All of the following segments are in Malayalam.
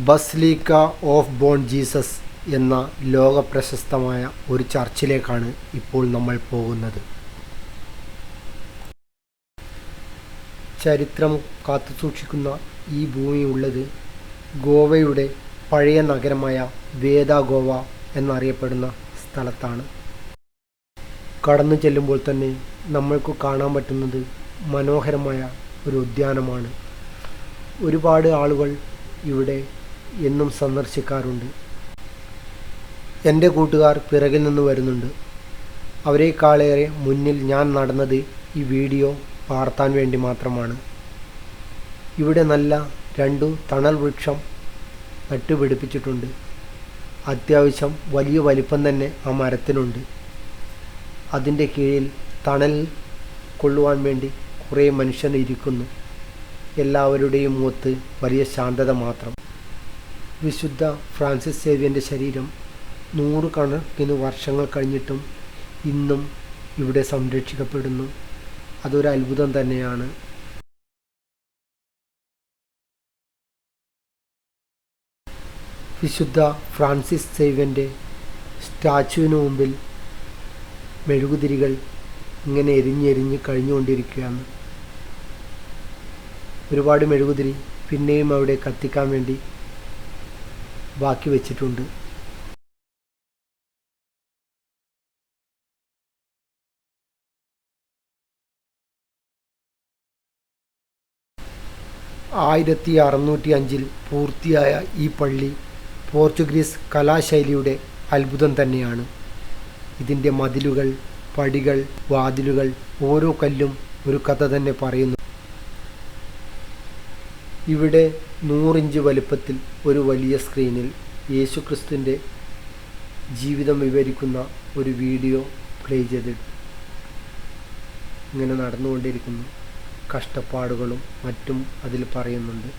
ബസിലിക്ക ഓഫ് ബോൺ ജീസസ് എന്ന ലോകപ്രശസ്തമായ ഒരു ചർച്ചിലേക്കാണ് ഇപ്പോൾ നമ്മൾ പോകുന്നത്. ചരിത്രം കാത്തുസൂക്ഷിക്കുന്ന ഈ ഭൂമി ഉള്ളത് ഗോവയുടെ പഴയ നഗരമായ വേദ ഗോവ എന്നറിയപ്പെടുന്ന സ്ഥലത്താണ്. കടന്നു ചെല്ലുമ്പോൾ തന്നെ നമ്മൾക്ക് കാണാൻ പറ്റുന്നത് മനോഹരമായ ഒരു ഉദ്യാനമാണ്. ഒരുപാട് ആളുകൾ ഇവിടെ എന്നും സന്ദർശിക്കാറുണ്ട്. എൻ്റെ കൂട്ടുകാർ പിറകിൽ നിന്ന് വരുന്നുണ്ട്. അവരെക്കാളേറെ മുന്നിൽ ഞാൻ നടന്നത് ഈ വീഡിയോ പകർത്താൻ വേണ്ടി മാത്രമാണ്. ഇവിടെ നല്ല 2 തണൽ വൃക്ഷം നട്ടുപിടിപ്പിച്ചിട്ടുണ്ട്. അത്യാവശ്യം വലിയ വലിപ്പം തന്നെ ആ മരത്തിനുണ്ട്. അതിൻ്റെ കീഴിൽ തണൽ കൊള്ളുവാൻ വേണ്ടി കുറേ മനുഷ്യർ ഇരിക്കുന്നു. എല്ലാവരുടെയും മുഖത്ത് വലിയ ശാന്തത മാത്രം. വിശുദ്ധ ഫ്രാൻസിസ് സേവ്യൻ്റെ ശരീരം 100 കണക്കിന് വർഷങ്ങൾ കഴിഞ്ഞിട്ടും ഇന്നും ഇവിടെ സംരക്ഷിക്കപ്പെടുന്നു. അതൊരു അത്ഭുതം തന്നെയാണ്. വിശുദ്ധ ഫ്രാൻസിസ് സേവ്യൻ്റെ സ്റ്റാച്ചുവിന് മുമ്പിൽ മെഴുകുതിരികൾ ഇങ്ങനെ എരിഞ്ഞെരിഞ്ഞ് കഴിഞ്ഞുകൊണ്ടിരിക്കുകയാണ്. ഒരുപാട് മെഴുകുതിരി പിന്നെയും അവിടെ കത്തിക്കാൻ വേണ്ടി ബാക്കി വെച്ചിട്ടുണ്ട്. ആയിരത്തി 605 പൂർത്തിയായ ഈ പള്ളി പോർച്ചുഗീസ് കലാശൈലിയുടെ അത്ഭുതം തന്നെയാണ്. ഇതിൻ്റെ മതിലുകൾ, പടികൾ, വാതിലുകൾ, ഓരോ കല്ലും ഒരു കഥ തന്നെ പറയുന്നു. ഇവിടെ 100 ഇഞ്ച് വലുപ്പത്തിൽ ഒരു വലിയ സ്ക്രീനിൽ യേശുക്രിസ്തുവിൻ്റെ ജീവിതം വിവരിക്കുന്ന ഒരു വീഡിയോ പ്ലേ ചെയ്തിട്ട് ഇങ്ങനെ നടന്നുകൊണ്ടിരിക്കുന്നു. കഷ്ടപ്പാടുകളും മറ്റും അതിൽ പറയുന്നുണ്ട്.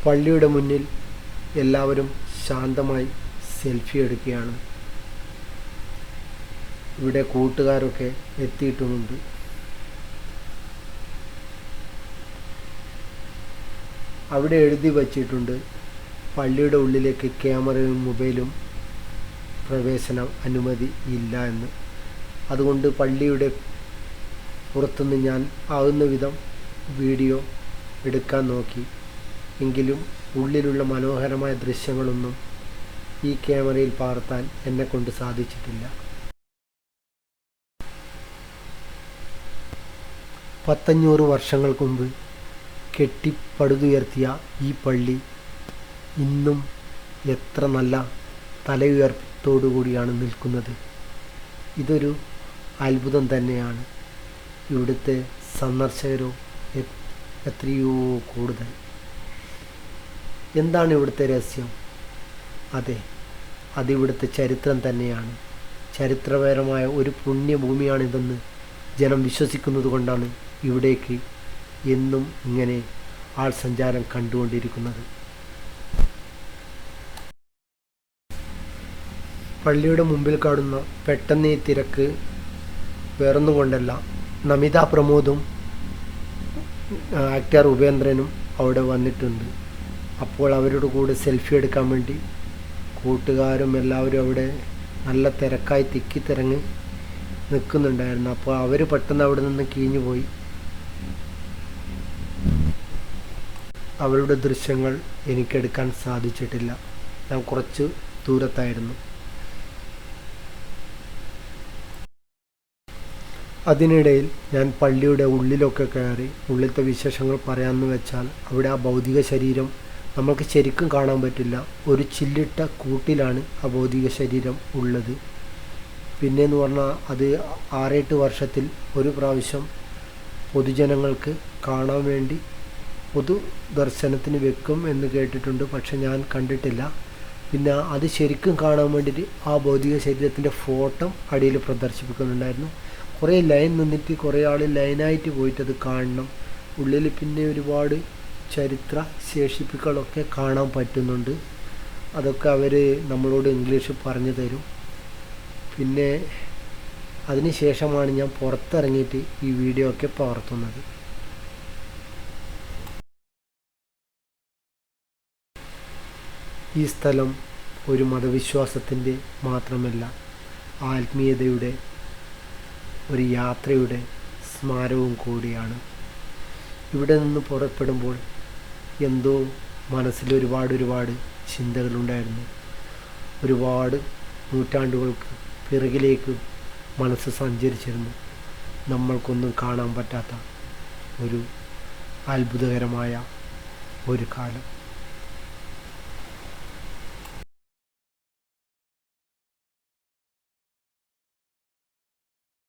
പള്ളിയുടെ മുന്നിൽ എല്ലാവരും ശാന്തമായി സെൽഫി എടുക്കുകയാണ്. ഇവിടെ കൂട്ടുകാരൊക്കെ എത്തിയിട്ടുമുണ്ട്. അവിടെ എഴുതി വച്ചിട്ടുണ്ട്, പള്ളിയുടെ ഉള്ളിലേക്ക് ക്യാമറയും മൊബൈലും പ്രവേശന അനുമതി ഇല്ല എന്ന്. അതുകൊണ്ട് പള്ളിയുടെ പുറത്തുനിന്ന് ഞാൻ ആവുന്ന വിധം വീഡിയോ എടുക്കാൻ നോക്കി. എങ്കിലും ഉള്ളിലുള്ള മനോഹരമായ ദൃശ്യങ്ങളൊന്നും ഈ ക്യാമറയിൽ പകർത്താൻ എന്നെക്കൊണ്ട് സാധിച്ചിട്ടില്ല. 100 വർഷങ്ങൾക്ക് മുമ്പ് കെട്ടിപ്പടുതുയർത്തിയ ഈ പള്ളി ഇന്നും എത്ര നല്ല തലയുയർത്തോടു കൂടിയാണ് നിൽക്കുന്നത്. ഇതൊരു അത്ഭുതം തന്നെയാണ്. ഇവിടുത്തെ സന്ദർശകരോ എത്രയോ കൂടുതൽ. എന്താണ് ഇവിടുത്തെ രഹസ്യം? അതിവിടുത്തെ ചരിത്രം തന്നെയാണ്. ചരിത്രപരമായ ഒരു പുണ്യഭൂമിയാണിതെന്ന് ജനം വിശ്വസിക്കുന്നത് കൊണ്ടാണ് ഇവിടേക്ക് എന്നും ഇങ്ങനെ ആൾ സഞ്ചാരം കണ്ടുകൊണ്ടിരിക്കുന്നത്. പള്ളിയുടെ മുമ്പിൽ കാണുന്ന പെട്ടെന്ന് ഈ തിരക്ക് വേറൊന്നും കൊണ്ടല്ല. നമിത പ്രമോദും ആക്ടർ ഉപേന്ദ്രനും അവിടെ വന്നിട്ടുണ്ട്. അപ്പോൾ അവരുടെ കൂടെ സെൽഫി എടുക്കാൻ വേണ്ടി കൂട്ടുകാരും എല്ലാവരും അവിടെ നല്ല തിരക്കായി തിക്കിത്തിരങ്ങി നിൽക്കുന്നുണ്ടായിരുന്നു. അപ്പോൾ അവർ പെട്ടെന്ന് അവിടെ നിന്ന് കീഞ്ഞു പോയി. അവരുടെ ദൃശ്യങ്ങൾ എനിക്കെടുക്കാൻ സാധിച്ചിട്ടില്ല. ഞാൻ കുറച്ച് ദൂരത്തായിരുന്നു. അതിനിടയിൽ ഞാൻ പള്ളിയുടെ ഉള്ളിലൊക്കെ കയറി. ഉള്ളിലത്തെ വിശേഷങ്ങൾ പറയാമെന്ന് വെച്ചാൽ അവിടെ ആ ഭൗതിക ശരീരം നമുക്ക് ശരിക്കും കാണാൻ പറ്റില്ല. ഒരു ചില്ലിട്ട കൂട്ടിലാണ് ആ ഭൗതിക ശരീരം ഉള്ളത്. പിന്നെയെന്ന് പറഞ്ഞാൽ അത് 6-8 വർഷത്തിൽ ഒരു പ്രാവശ്യം പൊതുജനങ്ങൾക്ക് കാണാൻ വേണ്ടി പൊതു ദർശനത്തിന് വെക്കും എന്ന് കേട്ടിട്ടുണ്ട്. പക്ഷെ ഞാൻ കണ്ടിട്ടില്ല. പിന്നെ അത് ശരിക്കും കാണാൻ വേണ്ടിയിട്ട് ആ ഭൗതിക ശരീരത്തിൻ്റെ ഫോട്ടോ അടിയിൽ പ്രദർശിപ്പിക്കുന്നുണ്ടായിരുന്നു. കുറേ ലൈൻ നിന്നിട്ട് കുറേ ആൾ ലൈനായിട്ട് പോയിട്ടത് കാണണം. ഉള്ളിൽ പിന്നെ ഒരുപാട് ചരിത്ര ശേഷിപ്പുകളൊക്കെ കാണാൻ പറ്റുന്നുണ്ട്. അതൊക്കെ അവർ നമ്മളോട് ഇംഗ്ലീഷ് പറഞ്ഞു തരും. പിന്നെ അതിനുശേഷമാണ് ഞാൻ പുറത്തിറങ്ങിയിട്ട് ഈ വീഡിയോ ഒക്കെ പകർത്തുന്നത്. ഈ സ്ഥലം ഒരു മതവിശ്വാസത്തിൻ്റെ മാത്രമല്ല, ആത്മീയതയുടെ ഒരു യാത്രയുടെ സ്മാരകവും കൂടിയാണ്. ഇവിടെ നിന്ന് പുറപ്പെടുമ്പോൾ എന്തോ മനസ്സിൽ ഒരുപാട് ചിന്തകളുണ്ടായിരുന്നു. ഒരുപാട് നൂറ്റാണ്ടുകൾക്ക് പിറകിലേക്ക് മനസ്സ് സഞ്ചരിച്ചിരുന്നു. നമ്മൾക്കൊന്നും കാണാൻ പറ്റാത്ത ഒരു അത്ഭുതകരമായ ഒരു കാലം.